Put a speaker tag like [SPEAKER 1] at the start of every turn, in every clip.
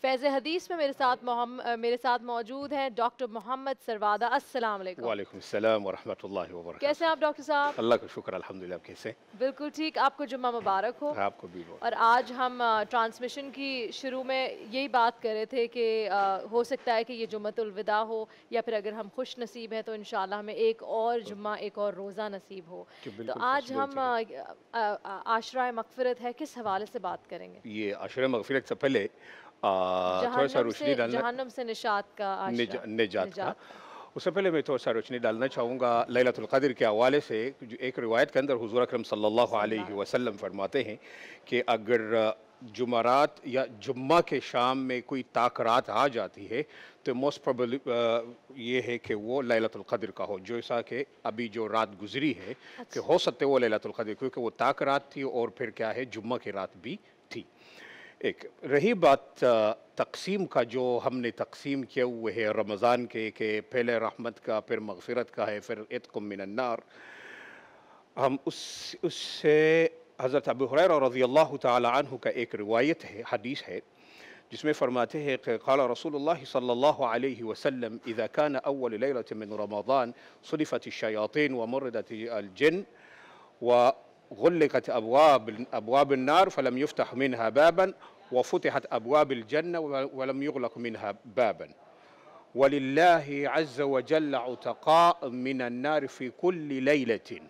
[SPEAKER 1] फैज़ हदीस में मेरे साथ मौजूद हैं डॉक्टर मोहम्मद सरवादा। अस्सलाम वालेकुम।
[SPEAKER 2] वालेकुम अस्सलाम वरहमतुल्लाहि
[SPEAKER 1] कैसे हैं
[SPEAKER 2] वबरकातुहू।
[SPEAKER 1] आप डॉक्टर साहब?
[SPEAKER 2] अल्लाह का शुक्र अल्हम्दुलिल्लाह। आप कैसे?
[SPEAKER 1] बिल्कुल ठीक, आपको जुम्मा मुबारक हो।
[SPEAKER 2] आपको भी बहुत।
[SPEAKER 1] और आज हम ट्रांसमिशन की शुरू में यही बात कर रहे थे कि हो सकता है कि ये जुम्मतुल विदा हो, या फिर अगर हम खुश नसीब हैं तो इंशाल्लाह हमें एक और जुम्मा, एक और रोज़ा नसीब हो।
[SPEAKER 2] कि
[SPEAKER 1] तो
[SPEAKER 2] बिल्कुल
[SPEAKER 1] आज हम
[SPEAKER 2] पॉसिबिलिटी है।
[SPEAKER 1] आशरा मग़फ़िरत है, किस हवाले से बात करेंगे?
[SPEAKER 2] ये आशरा मग़फ़िरत से पहले थोड़ा-सा रोशनी डालना
[SPEAKER 1] जहन्नुम से निशात का आशरा,
[SPEAKER 2] निजात का।
[SPEAKER 1] निजात का।
[SPEAKER 2] उससे पहले मैं थोड़ा-सा रोशनी डालना चाहूँगा लैलतुल क़द्र के हवाले से। जो एक रिवायत के अंदर हुज़ूर अकरम सल्लल्लाहु अलैहि
[SPEAKER 1] सल्लल्लाहु अलैहि
[SPEAKER 2] वसल्लम
[SPEAKER 1] वसल्लम।
[SPEAKER 2] फरमाते हैं कि अगर जुमरात या जुम्मा के शाम में कोई ताक़रात आ जाती है तो मोस्ट प्रोबेबली ये है कि वो लैलतुल क़द्र का हो। जैसा कि अभी जो रात गुज़री है कि
[SPEAKER 1] अच्छा।
[SPEAKER 2] हो सकता है वो लैलतुल क़द्र, क्योंकि वो ताक़रात थी और फिर क्या है जुम्मा की रात भी थी। एक रही बात तक़सीम का, जो हमने तक़सीम किए हुए है रमज़ान के कि पहले रहमत का, फिर मग़फ़िरत का है, फिर इत्क़ुम मिनन्नार। हम उससे हज़रत अबू हुरैरा रज़ियल्लाहु तआला अन्हु का एक रिवायत है, हदीस है, जिसमें फ़रमाते हैं कि क़ाल रसूलुल्लाह सल्लल्लाहु अलैहि वसल्लम इज़ा कान अव्वल लैलतिन मिन रमज़ान सुलिफ़तिश शयातीन व मुर्रिदतिल जिन्न व غُلِّقَتْ أبواب النار فلم يفتح منها بابا وفتحت أبواب الجنة ولم يغلق منها بابا ولله عز وجل عتقاء من النار في كل ليلة.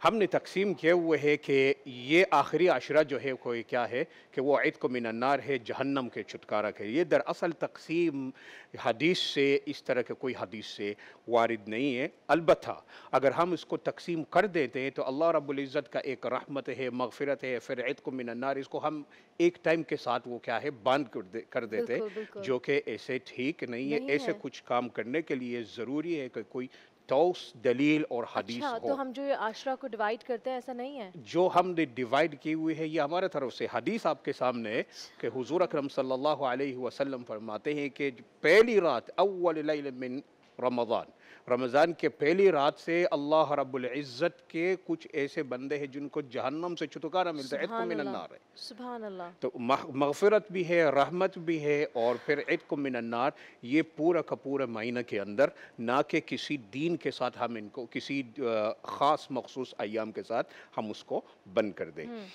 [SPEAKER 2] हमने तक़सीम किए हुए है कि ये आखिरी अशरा जो है कोई क्या है कि वो इत्क़ मिनन्नार है, जहन्नम के छुटकारा के। ये दरअसल तक़सीम हदीस से, इस तरह के कोई हदीस से वारिद नहीं है। अलबत्ता अगर हम इसको तक़सीम कर देते हैं तो अल्लाह रब्बुल इज़्ज़त का एक रहमत है, मग़फ़िरत है, फिर इत्क़ मिनन्नार, इसको हम एक टाइम के साथ वो क्या है बांध कर देते,
[SPEAKER 1] बिल्कुल, बिल्कुल।
[SPEAKER 2] जो कि ऐसे ठीक नहीं है।
[SPEAKER 1] नहीं
[SPEAKER 2] ऐसे
[SPEAKER 1] है।
[SPEAKER 2] कुछ काम करने के लिए ज़रूरी है कि कोई ठोस दलील और हदीस
[SPEAKER 1] अच्छा, तो
[SPEAKER 2] हो।
[SPEAKER 1] हम जो ये आशरा को डिवाइड करते हैं, ऐसा नहीं है?
[SPEAKER 2] जो हमने डिवाइड की हुई है ये हमारे तरफ से हदीस आपके सामने है कि हुजूर अकरम सल्लल्लाहु अलैहि वसल्लम फरमाते हैं कि पहली रात अव्वल लैल मिन रमज़ान, रमज़ान के पहली रात से अल्लाह रब्बुल इज़्ज़त के कुछ ऐसे बंदे हैं जिनको जहन्नम से छुटकारा मिलता है, इत्क़ुम
[SPEAKER 1] सुभान अल्लाह,
[SPEAKER 2] मिनन्नार है।
[SPEAKER 1] सुभान अल्लाह।
[SPEAKER 2] तो मग़फ़िरत भी है, रहमत भी है, और फिर इत्क़ुम मिनन्नार। ये पूरा का पूरा महीने के अंदर, ना कि किसी दिन के साथ हम इनको किसी ख़ास मख़सूस अय्याम के साथ हम उसको बंद कर दें।
[SPEAKER 1] हुँ।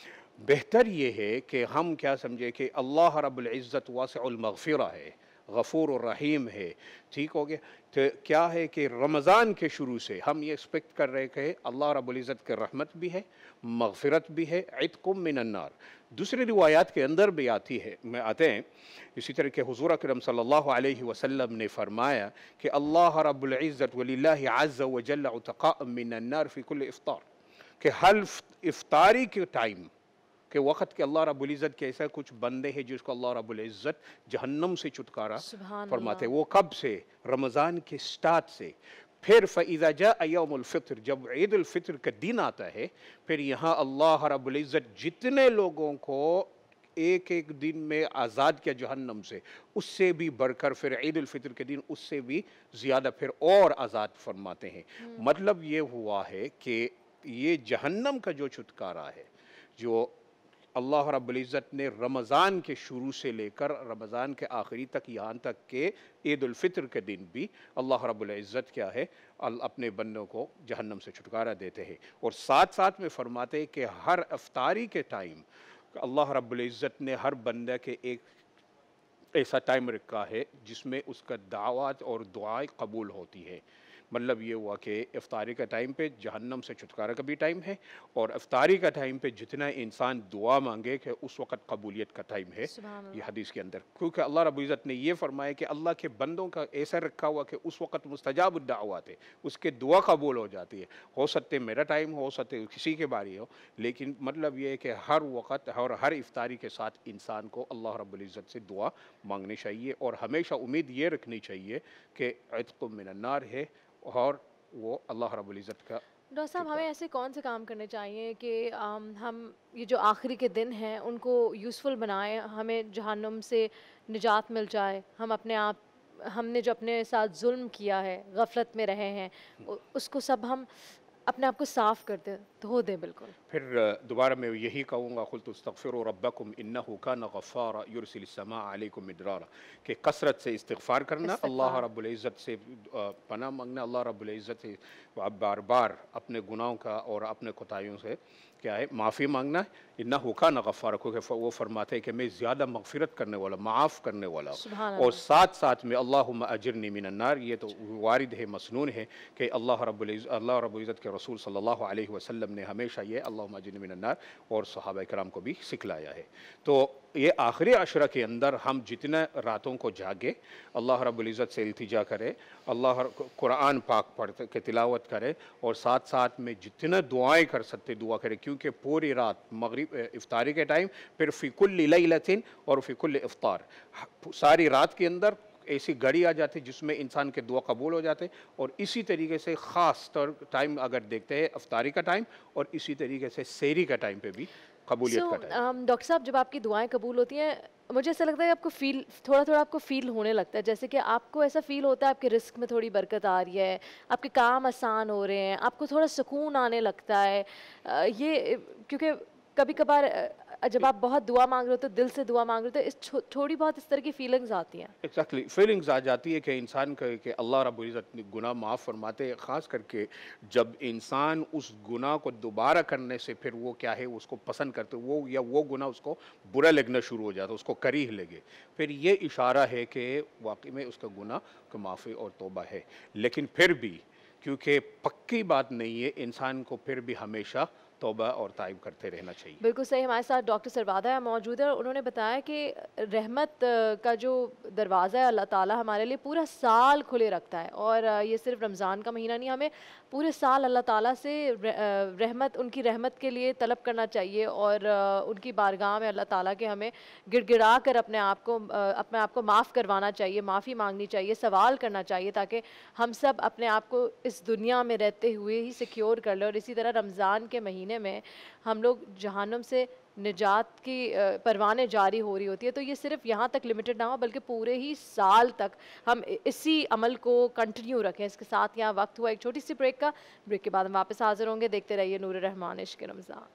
[SPEAKER 2] बेहतर ये है कि हम क्या समझे कि अल्लाह रब्बुल इज़्ज़त वासिउल मग़फ़िरा है, गफ़ूर रहीम है। ठीक हो गया? तो क्या है कि रमज़ान के शुरू से हम ये एक्सपेक्ट कर रहे कि अल्लाह रब्बुल इज़्ज़त की रहमत भी है, मग़फ़िरत भी है, इत्क़ुम मिनन्नार। दूसरी रिवायात के अंदर भी आती है, में आते हैं इसी तरह के हुज़ूर अकरम सल्लल्लाहु अलैहि वसल्लम ने फरमाया कि अल्लाह रब्बुल इज़्ज़त वलिल्लाहि अज़्ज़ व जल्ल उतक़ाअ मिनन्नार फ़ी कुल्लि इफ़्तार, कि हर इफ़्तारी के टाइम के वक़्त के अल्लाह रब्बुल इज़्ज़त के ऐसा कुछ बंदे हैं जिसको अल्लाह रब्बुल इज़्ज़त जहन्नम से छुटकारा
[SPEAKER 1] सुभान
[SPEAKER 2] फरमाते हैं।
[SPEAKER 1] अल्लाह।
[SPEAKER 2] वो कब से? रमज़ान के स्टार्ट से। फिर फ़इज़ा जाअ यौमुल फ़ित्र, जब ईद उल फ़ित्र का दिन आता है, फिर यहाँ अल्लाह रब्बुल इज़्ज़त जितने लोगों को एक-एक दिन में आज़ाद किया जहन्नम से, उससे भी बढ़कर फिर ईद उल फ़ित्र के दिन उससे भी ज़्यादा फिर और आज़ाद फरमाते हैं।
[SPEAKER 1] हुँ।
[SPEAKER 2] मतलब ये हुआ है कि ये जहन्नम का जो छुटकारा है, जो अल्लाह रब्बुल इज़्ज़त ने रमज़ान के शुरू से लेकर रमज़ान के आखिरी तक, यहाँ तक के ईद उल फ़ित्र के दिन भी अल्लाह रब्बुल इज़्ज़त क्या है अपने बंदों को जहन्नम से छुटकारा देते हैं। और साथ-साथ में फरमाते हैं कि हर इफ़्तारी के टाइम अल्लाह रब्बुल इज़्ज़त ने हर बंदे के एक ऐसा टाइम रखा है जिसमें उसका दावत और दुआएँ कबूल होती है। मतलब ये हुआ कि इफ़्तारी का टाइम पे जहन्नम से छुटकारा का भी टाइम है, और इफ़्तारी का टाइम पे जितना इंसान दुआ मांगे कि उस वक़्त कबूलियत का टाइम है,
[SPEAKER 1] सुभान
[SPEAKER 2] ये
[SPEAKER 1] अल्लाह।
[SPEAKER 2] हदीस के अंदर। क्योंकि अल्लाह रब्बुल इज़्ज़त ने ये फ़रमाया कि अल्लाह के बंदों का ऐसा रखा हुआ कि उस वक़्त मुस्तजाबुद दाअवात है, उसके दुआ कबूल हो जाती है। हो सकते मेरा टाइम हो सकते किसी के बारी हो, लेकिन मतलब ये है कि हर वक़्त और हर इफ़्तारी के साथ इंसान को अल्लाह रब्बुल इज़्ज़त से दुआ मांगनी चाहिए, और हमेशा उम्मीद ये रखनी चाहिए कि इत्क़ुम मिनन्नार है और वो अल्लाह रब्बुल इज़्ज़त का
[SPEAKER 1] डॉक्टर साहब, हमें
[SPEAKER 2] छुटकारा।
[SPEAKER 1] ऐसे कौन से काम करने चाहिए कि हम ये जो आखिरी के दिन हैं उनको यूज़फुल बनाएं, हमें जहन्नुम से निजात मिल जाए, हम अपने आप, हमने जो अपने साथ जुल्म किया है, गफलत में रहे हैं, उसको सब हम अपने आप को साफ कर दें, धो दें बिल्कुल।
[SPEAKER 2] फिर दोबारा मैं यही कहूँगा, कुल तस्तगफिरू रब्बकुम इन्नहु कान गफ़्फ़ारा युरसिलिस समा अलैकुम मिदरारा, कि कसरत से इस्तिग़फ़ार करना, अल्लाह रब्बुल इज़्ज़त से पनाह मांगना, अल्लाह रब्बुल इज़्ज़त से बार बार अपने गुनाहों का और अपने कोताहियों से क्या है माफ़ी मांगना। इन्नहु कान गफ़्फ़ारा, क्योंकि वो फरमाते हैं कि मैं ज़्यादा मग़फ़िरत करने वाला, माफ़ करने वाला हूँ।
[SPEAKER 1] सुभान
[SPEAKER 2] और
[SPEAKER 1] अल्लाह।
[SPEAKER 2] साथ साथ में अल्लाहुम्मा अजिरनी मिनन नार, ये तो वारिद है, मसनून है कि अल्लाह रब्बुल इज़्ज़त के रसूल सल्लल्लाहु अलैहि वसल्लम ने हमेशा ये अल्लाहुम्मा अजिरनी मिनन नार और सहाबा किराम को भी सिखलाया है। तो ये आखिरी अशरा के अंदर हम जितने रातों को जागे, अल्लाह रब्बुल इज़्ज़त से इल्तिजा करें, अल्लाह कुरान पाक पढ़ के तिलावत करें, और साथ साथ में जितने दुआएं कर सकते दुआ करें, क्योंकि पूरी रात मगरिब इफ्तारी के टाइम, फिर फ़ी कुल्लि लैलतिन और फ़ी कुल्लि इफ्तार, सारी रात के अंदर ऐसी घड़ी आ जाती है जिसमें इंसान के दुआ कबूल हो जाते हैं। और इसी तरीके से ख़ास तौर टाइम अगर देखते हैं इफ्तारी का टाइम, और इसी तरीके से सहरी का टाइम पे भी कबूलियत का टाइम।
[SPEAKER 1] डॉक्टर साहब, जब आपकी दुआएं कबूल होती हैं, मुझे ऐसा लगता है कि आपको थोड़ा थोड़ा आपको फील होने लगता है, जैसे कि आपको ऐसा फील होता है आपके रिस्क में थोड़ी बरकत आ रही है, आपके काम आसान हो रहे हैं, आपको थोड़ा सुकून आने लगता है। ये क्योंकि कभी कभार जब आप बहुत दुआ मांग रहे हो तो दिल से दुआ मांग रहे हो तो थोड़ी बहुत इस तरह की फीलिंग्स आती हैं।
[SPEAKER 2] एग्जैक्टली फीलिंग्स आ जाती है कि इंसान के अल्लाह रब्बुल इज़्ज़त गुनाह माफ़ फरमाते हैं, ख़ास करके जब इंसान उस गुनाह को दोबारा करने से फिर वो क्या है उसको पसंद करते, वो या वो गुनाह उसको बुरा लगना शुरू हो जाता, उसको करीह लगे, फिर ये इशारा है कि वाकई में उसका गुनाह को माफ़ी और तौबा है। लेकिन फिर भी क्योंकि पक्की बात नहीं है, इंसान को फिर भी हमेशा तौबा और ताइब करते रहना चाहिए।
[SPEAKER 1] बिल्कुल सही। हमारे साथ डॉक्टर सरवादा मौजूद है और उन्होंने बताया कि रहमत का जो दरवाज़ा है अल्लाह ताला हमारे लिए पूरा साल खुले रखता है, और ये सिर्फ रमज़ान का महीना नहीं, हमें पूरे साल अल्लाह ताला से रहमत, उनकी रहमत के लिए तलब करना चाहिए, और उनकी बारगाह में अल्लाह ताला के हमें गिड़गिड़ा कर अपने आप को माफ़ करवाना चाहिए, माफ़ी मांगनी चाहिए, सवाल करना चाहिए, ताकि हम सब अपने आप को इस दुनिया में रहते हुए ही सिक्योर कर लें। और इसी तरह रमज़ान के महीने में हम लोग जहन्नुम से निजात की परवाने जारी हो रही होती है, तो ये सिर्फ यहाँ तक लिमिटेड ना हो बल्कि पूरे ही साल तक हम इसी अमल को कंटिन्यू रखें। इसके साथ यहाँ वक्त हुआ एक छोटी सी ब्रेक का। ब्रेक के बाद हम वापस हाजिर होंगे। देखते रहिए नूर रहमान इश्क़ रमज़ान।